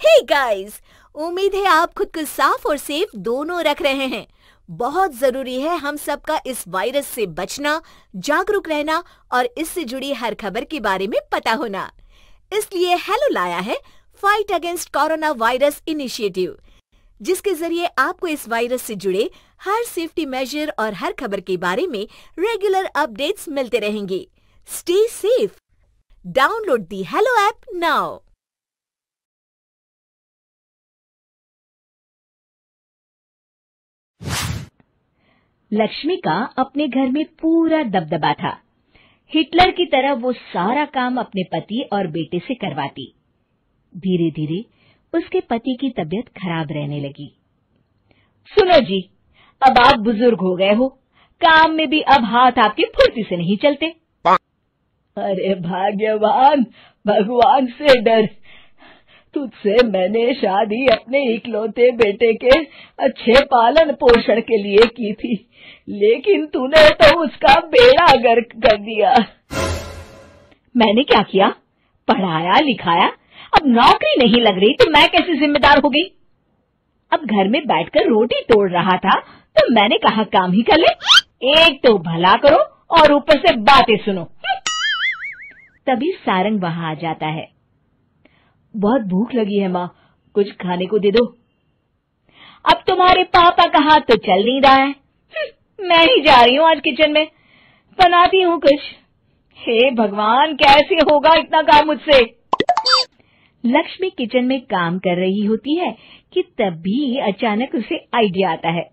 Hey guys, उम्मीद है आप खुद को साफ और सेफ दोनों रख रहे हैं। बहुत जरूरी है हम सबका इस वायरस से बचना, जागरूक रहना और इससे जुड़ी हर खबर के बारे में पता होना। इसलिए हेलो लाया है fight against corona virus initiative, जिसके जरिए आपको इस वायरस से जुड़े हर सेफ्टी मेजर और हर खबर के बारे में रेगुलर अपडेट्स मिलते रहेंगे। Stay safe. Download the hello app now. Lakshmi का अपने घर में पूरा दबदबा था। हिटलर की तरह वो सारा काम अपने पति और बेटे से करवाती। धीरे धीरे उसके पति की तबीयत खराब रहने लगी। सुनो जी, अब आप बुजुर्ग हो गए हो, काम में भी अब हाथ आपके फुर्ती से नहीं चलते। अरे भाग्यवान, भगवान से डर। तुझसे मैंने शादी अपने इकलौते बेटे के अच्छे पालन पोषण के लिए की थी, लेकिन तूने तो उसका बेड़ा गर्क कर दिया। मैंने क्या किया? पढ़ाया लिखाया, अब नौकरी नहीं लग रही तो मैं कैसे जिम्मेदार हो गई? अब घर में बैठकर रोटी तोड़ रहा था तो मैंने कहा काम ही कर ले। एक तो भला करो और ऊपर से बातें सुनो। तभी सारंग वहां आ जाता है। बहुत भूख लगी है माँ, कुछ खाने को दे दो। अब तुम्हारे पापा का हाथ तो चल नहीं रहा है। मैं ही जा रही हूँ आज किचन में, बनाती हूँ कुछ। हे भगवान, कैसे होगा इतना काम मुझसे? लक्ष्मी किचन में काम कर रही होती है कि तभी अचानक उसे आइडिया आता है।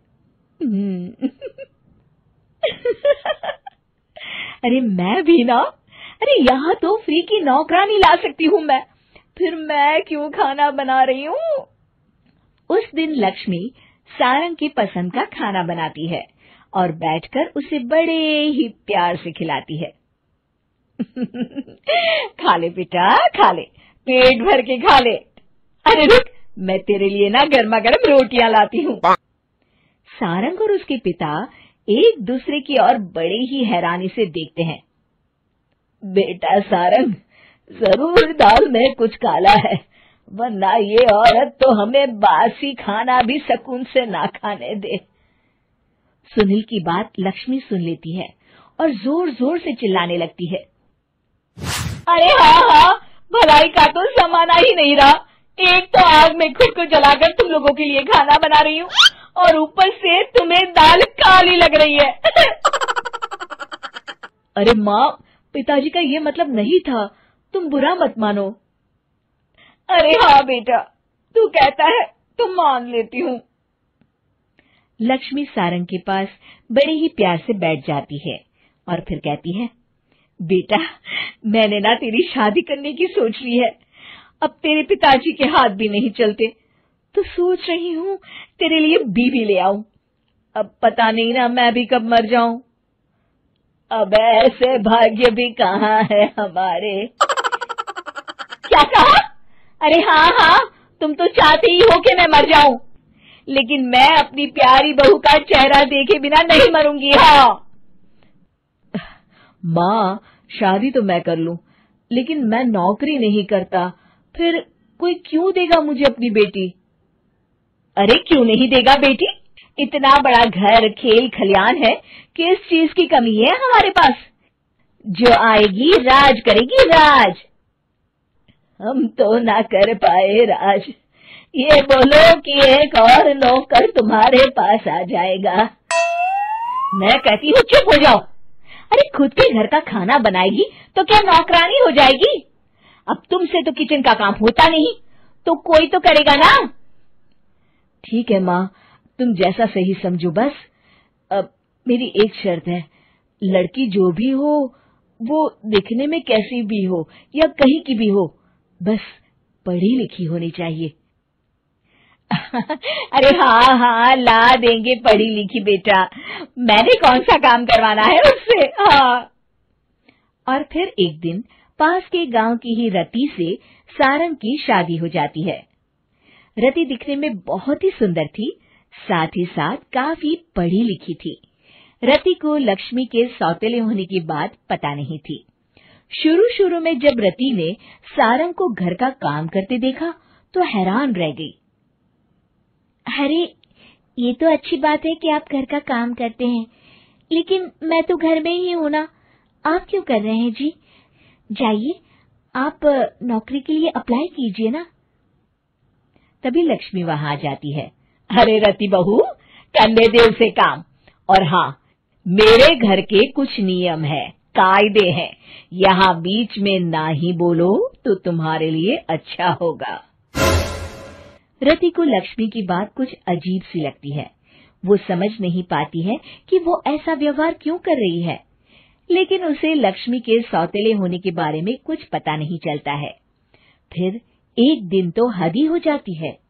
अरे मैं भी ना, अरे यहाँ तो फ्री की नौकरानी ला सकती हूँ मैं, फिर मैं क्यों खाना बना रही हूँ? उस दिन लक्ष्मी सारंग की पसंद का खाना बनाती है और बैठकर उसे बड़े ही प्यार से खिलाती है। खा ले बेटा, खा ले, पेट भर के खा ले। अरे रुक, मैं तेरे लिए ना गर्मा गर्म रोटियां लाती हूँ। सारंग और उसके पिता एक दूसरे की ओर बड़े ही हैरानी से देखते हैं। बेटा सारंग, जरूर दाल में कुछ काला है, वरना ये औरत तो हमें बासी खाना भी सुकून से ना खाने दे। सुनील की बात लक्ष्मी सुन लेती है और जोर जोर से चिल्लाने लगती है। अरे हाँ, भलाई का तो जमाना ही नहीं रहा। एक तो आग में खुद को जलाकर तुम लोगों के लिए खाना बना रही हूँ और ऊपर से तुम्हें दाल काली लग रही है। अरे माँ, पिताजी का ये मतलब नहीं था, तुम बुरा मत मानो। अरे हाँ बेटा, तू कहता है तो मान लेती हूँ। लक्ष्मी सारंग के पास बड़े ही प्यार से बैठ जाती है और फिर कहती है, बेटा मैंने ना तेरी शादी करने की सोच ली है। अब तेरे पिताजी के हाथ भी नहीं चलते, तो सोच रही हूँ तेरे लिए बीवी ले आऊं। अब पता नहीं ना मैं भी कब मर जाऊं। अब ऐसे भाग्य भी कहाँ है हमारे। क्या कहा? अरे हाँ, तुम तो चाहते ही हो कि मैं मर जाऊं, लेकिन मैं अपनी प्यारी बहू का चेहरा देखे बिना नहीं मरूंगी। हाँ माँ, शादी तो मैं कर लूं, लेकिन मैं नौकरी नहीं करता, फिर कोई क्यों देगा मुझे अपनी बेटी? अरे क्यों नहीं देगा बेटी? इतना बड़ा घर, खेल खलियान है, किस चीज की कमी है हमारे पास? जो आएगी राज करेगी, राज। हम तो ना कर पाए राज, ये बोलो कि एक और नौकर तुम्हारे पास आ जाएगा। मैं कहती हूँ चुप हो जाओ। अरे खुद के घर का खाना बनाएगी तो क्या नौकरानी हो जाएगी? अब तुमसे तो किचन का काम होता नहीं, तो कोई तो करेगा ना। ठीक है माँ, तुम जैसा सही समझो बस। अब मेरी एक शर्त है, लड़की जो भी हो वो दिखने में कैसी भी हो या कहीं की भी हो, बस पढ़ी लिखी होनी चाहिए। अरे हाँ, ला देंगे पढ़ी लिखी बेटा, मैंने कौन सा काम करवाना है उससे। हाँ। और फिर एक दिन पास के गांव की ही रति से सारंग की शादी हो जाती है। रति दिखने में बहुत ही सुंदर थी, साथ ही साथ काफी पढ़ी लिखी थी। रति को लक्ष्मी के सौतेले होने की बात पता नहीं थी। शुरू शुरू में जब रति ने सारंग को घर का काम करते देखा तो हैरान रह गई। अरे, ये तो अच्छी बात है कि आप घर का काम करते हैं, लेकिन मैं तो घर में ही हूं ना, आप क्यों कर रहे हैं जी? जाइए, आप नौकरी के लिए अप्लाई कीजिए ना। तभी लक्ष्मी वहां आ जाती है। अरे रति बहू, करने दे उसे काम। और हाँ, मेरे घर के कुछ नियम है, कायदे हैं, यहाँ बीच में ना ही बोलो तो तुम्हारे लिए अच्छा होगा। रति को लक्ष्मी की बात कुछ अजीब सी लगती है। वो समझ नहीं पाती है कि वो ऐसा व्यवहार क्यों कर रही है, लेकिन उसे लक्ष्मी के सौतेले होने के बारे में कुछ पता नहीं चलता है। फिर एक दिन तो हद ही हो जाती है।